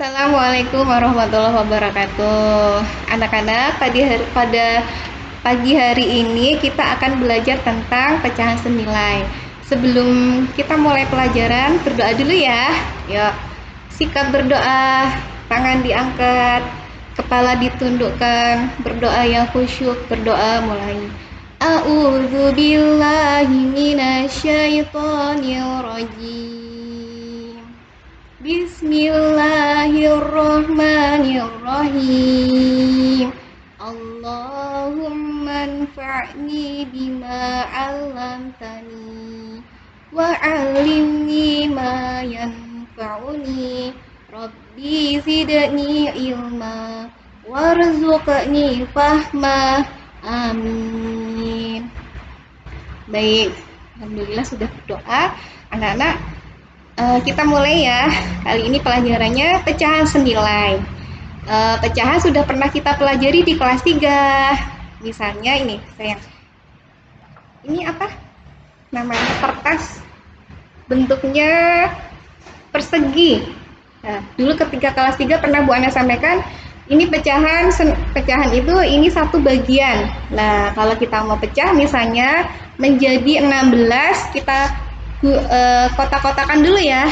Assalamualaikum warahmatullahi wabarakatuh. Anak-anak, pada pagi hari ini kita akan belajar tentang pecahan senilai. Sebelum kita mulai pelajaran, berdoa dulu ya. Yuk, sikap berdoa, tangan diangkat, kepala ditundukkan, berdoa yang khusyuk, berdoa mulai. A'udzu billahi minasyaitonir rajim. Bismillahirrahmanirrahim. Allahumma anfa'ni bima 'allamtani wa 'allimni ma yanfa'uni. Rabbi zidni ilma warzuqni fahma. Amin. Baik, alhamdulillah sudah berdoa. Anak-anak, kita mulai ya. Kali ini pelajarannya pecahan senilai. Pecahan sudah pernah kita pelajari di kelas 3. Misalnya ini, sayang. Ini apa? Namanya kertas. Bentuknya persegi. Nah, dulu ketika kelas 3 pernah Bu Ana sampaikan, ini pecahan itu ini satu bagian. Nah, kalau kita mau pecah misalnya menjadi 16, kita kotak-kotakan dulu ya.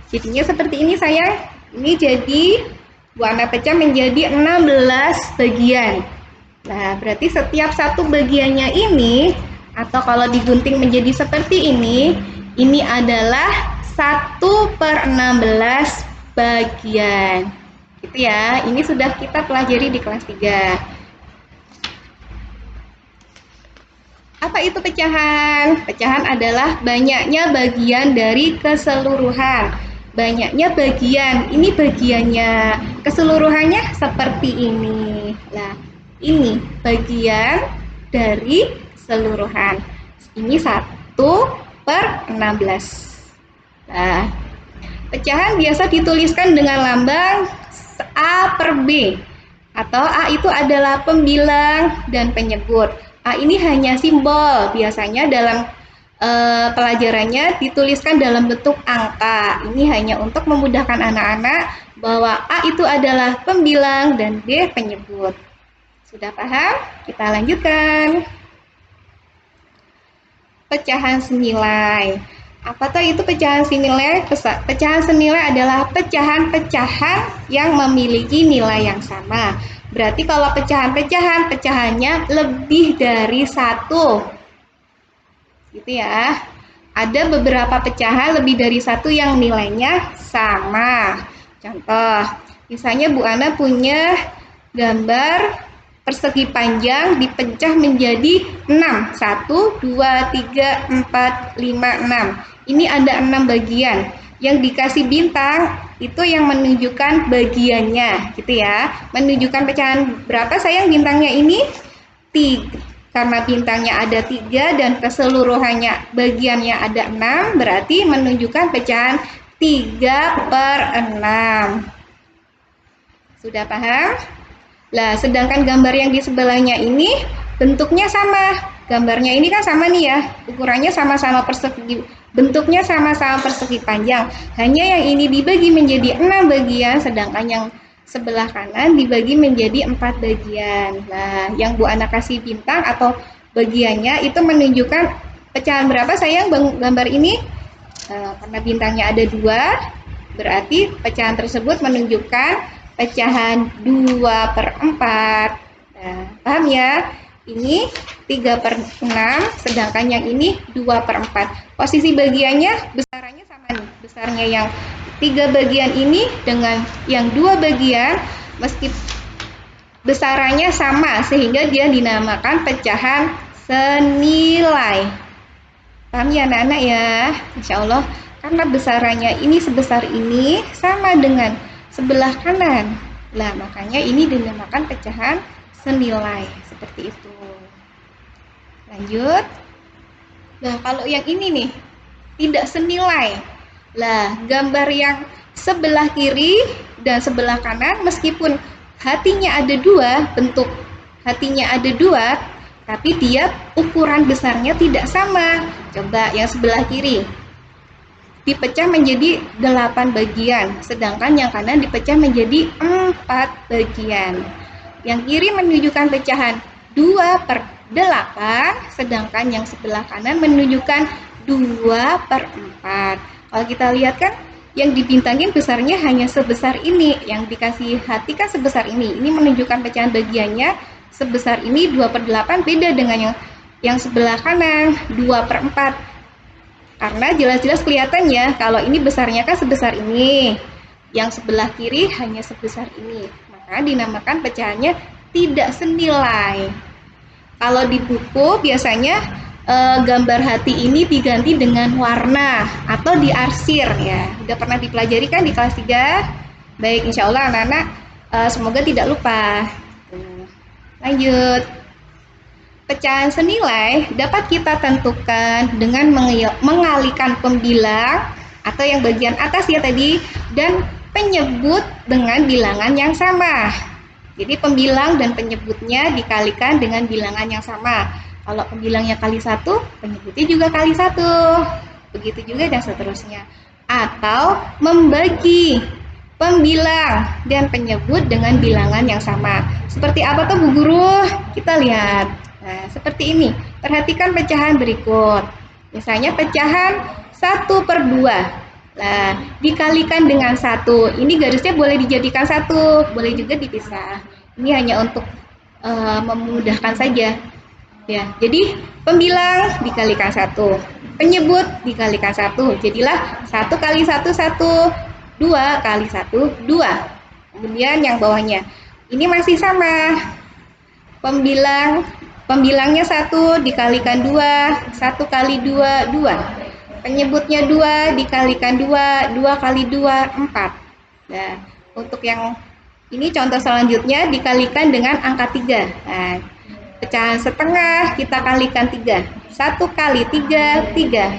Jadinya seperti ini sayang. Ini jadi Bu Ana pecah menjadi 16 bagian. Nah, berarti setiap satu bagiannya ini, atau kalau digunting menjadi seperti ini adalah 1/16 bagian. Gitu ya. Ini sudah kita pelajari di kelas 3. Apa itu pecahan? Pecahan adalah banyaknya bagian dari keseluruhan. Banyaknya bagian, ini bagiannya. Keseluruhannya seperti ini. Nah, ini bagian dari keseluruhan. Ini 1/16. Nah, pecahan biasa dituliskan dengan lambang A per B. Atau A itu adalah pembilang dan penyebut. A ini hanya simbol, biasanya dalam pelajarannya dituliskan dalam bentuk angka. Ini hanya untuk memudahkan anak-anak bahwa A itu adalah pembilang dan B penyebut. Sudah paham? Kita lanjutkan. Pecahan senilai. Apa tuh itu pecahan senilai? Pecahan senilai adalah pecahan-pecahan yang memiliki nilai yang sama. Berarti kalau pecahan-pecahan, pecahannya lebih dari 1. Gitu ya. Ada beberapa pecahan lebih dari 1 yang nilainya sama. Contoh, misalnya Bu Ana punya gambar persegi panjang dipecah menjadi 6. 1, 2, 3, 4, 5, 6. Ini ada 6 bagian. Yang dikasih bintang itu yang menunjukkan bagiannya, gitu ya. Menunjukkan pecahan berapa sayang bintangnya ini? 3. Karena bintangnya ada 3 dan keseluruhannya bagiannya ada 6, berarti menunjukkan pecahan 3/6. Sudah paham? Nah, sedangkan gambar yang di sebelahnya ini bentuknya sama. Gambarnya ini kan sama nih ya, ukurannya sama-sama persegi, bentuknya sama-sama persegi panjang. Hanya yang ini dibagi menjadi 6 bagian, sedangkan yang sebelah kanan dibagi menjadi 4 bagian. Nah, yang Bu Ana kasih bintang atau bagiannya itu menunjukkan pecahan berapa sayang gambar ini? Karena bintangnya ada 2, berarti pecahan tersebut menunjukkan pecahan 2/4. Nah, paham ya? Ini 3/6, sedangkan yang ini 2/4. Posisi bagiannya besarannya sama nih. Besarnya yang 3 bagian ini dengan yang 2 bagian, meski besarannya sama, sehingga dia dinamakan pecahan senilai. Paham ya anak-anak ya? Insya Allah, karena besarannya ini sebesar ini, sama dengan sebelah kanan. Nah, makanya ini dinamakan pecahan senilai. Seperti itu. Lanjut. Nah, kalau yang ini nih, tidak senilai. Lah, gambar yang sebelah kiri dan sebelah kanan, meskipun hatinya ada 2, bentuk hatinya ada 2, tapi dia ukuran besarnya tidak sama. Coba yang sebelah kiri. dipecah menjadi 8 bagian, sedangkan yang kanan dipecah menjadi 4 bagian. Yang kiri menunjukkan pecahan 2/8, sedangkan yang sebelah kanan menunjukkan 2/4. Kalau kita lihat kan, yang dibintangin besarnya hanya sebesar ini, yang dikasih hati kan sebesar ini. Ini menunjukkan pecahan bagiannya sebesar ini 2/8, beda dengan yang sebelah kanan 2/4. Karena jelas-jelas kelihatan ya, kalau ini besarnya kan sebesar ini, yang sebelah kiri hanya sebesar ini. Maka dinamakan pecahannya tidak senilai. Kalau di buku biasanya gambar hati ini diganti dengan warna atau diarsir ya. Udah pernah dipelajari kan di kelas 3? Baik, insya Allah anak-anak semoga tidak lupa. Lanjut. Pecahan senilai dapat kita tentukan dengan mengalihkan pembilang atau yang bagian atas ya tadi, dan penyebut dengan bilangan yang sama. Jadi pembilang dan penyebutnya dikalikan dengan bilangan yang sama. Kalau pembilangnya kali 1, penyebutnya juga kali 1. Begitu juga dan seterusnya. Atau membagi pembilang dan penyebut dengan bilangan yang sama. Seperti apa tuh Bu Guru? Kita lihat. Nah, seperti ini. Perhatikan pecahan berikut. Misalnya pecahan 1/2. Nah, dikalikan dengan 1. Ini garisnya boleh dijadikan 1, boleh juga dipisah. Ini hanya untuk memudahkan saja. Ya, jadi pembilang dikalikan 1. Penyebut dikalikan 1. Jadilah 1 kali 1, 1. 2 kali 1, 2. Kemudian yang bawahnya. Ini masih sama. Pembilangnya 1 dikalikan 2, 1 kali 2, 2. Penyebutnya 2 dikalikan 2, 2 kali 2, 4. Nah, untuk yang ini contoh selanjutnya dikalikan dengan angka 3. Nah, pecahan setengah kita kalikan 3. 1 kali 3, 3.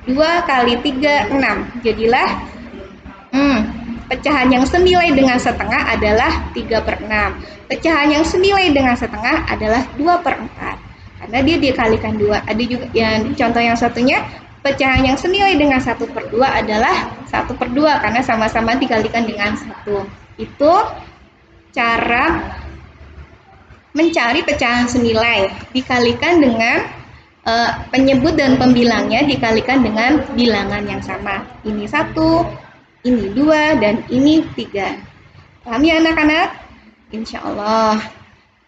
2 kali 3, 6. Jadilah pecahan yang senilai dengan setengah adalah 3/6. Pecahan yang senilai dengan setengah adalah 2/4. Karena dia dikalikan 2. Ada juga yang contoh yang satunya, pecahan yang senilai dengan 1/2 adalah 1/2 karena sama-sama dikalikan dengan 1. Itu cara mencari pecahan senilai. Dikalikan dengan penyebut dan pembilangnya dikalikan dengan bilangan yang sama. Ini 1, ini 2, dan ini 3. Paham ya anak-anak? Insya Allah.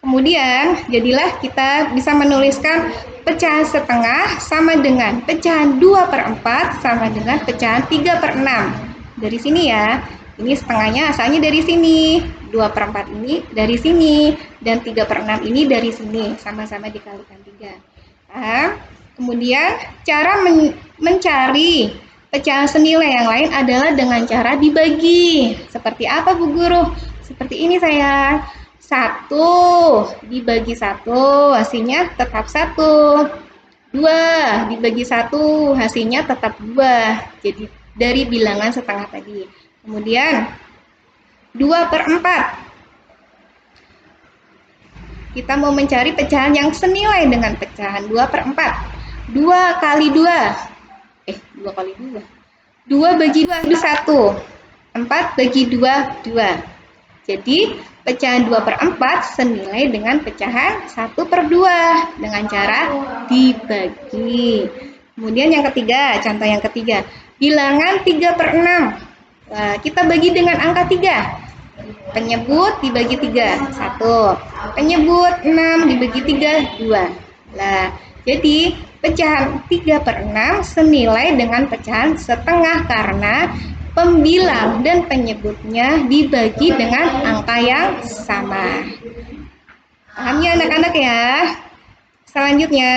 Kemudian, jadilah kita bisa menuliskan pecahan setengah sama dengan pecahan 2/4 sama dengan pecahan 3/6. Dari sini ya, ini setengahnya asalnya dari sini, 2/4 ini dari sini, dan 3/6 ini dari sini, sama-sama dikalikan 3. Nah, kemudian cara mencari pecahan senilai yang lain adalah dengan cara dibagi. Seperti apa Bu Guru? Seperti ini sayang. 1 dibagi 1 hasilnya tetap 1. 2 dibagi 1 hasilnya tetap 2. Jadi dari bilangan setengah tadi. Kemudian 2/4. Kita mau mencari pecahan yang senilai dengan pecahan 2/4. 2 kali 2. 2 kali 2. 2 bagi 2 itu 1. 4 bagi 2, 2. Jadi, pecahan 2/4 senilai dengan pecahan 1/2 dengan cara dibagi. Kemudian yang ketiga, contoh yang ketiga, bilangan 3/6. Nah, kita bagi dengan angka 3. Penyebut dibagi 3, 1. Penyebut 6 dibagi 3, 2. Nah, jadi pecahan 3/6 senilai dengan pecahan setengah karena pembilang dan penyebutnya dibagi dengan angka yang sama. Paham ya anak-anak ya? Selanjutnya,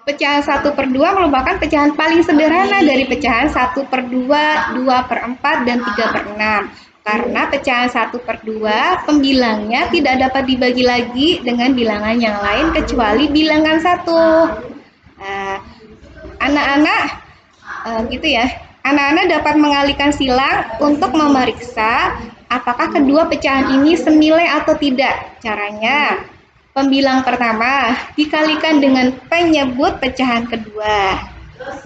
pecahan 1/2 merupakan pecahan paling sederhana dari pecahan 1/2, 2/4, dan 3/6. Karena pecahan 1/2 pembilangnya tidak dapat dibagi lagi dengan bilangan yang lain kecuali bilangan 1. Nah, anak-anak gitu ya. Anak-anak dapat mengalihkan silang untuk memeriksa apakah kedua pecahan ini senilai atau tidak. Caranya, pembilang pertama dikalikan dengan penyebut pecahan kedua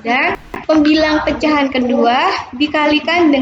dan Pembilang pecahan kedua dikalikan dengan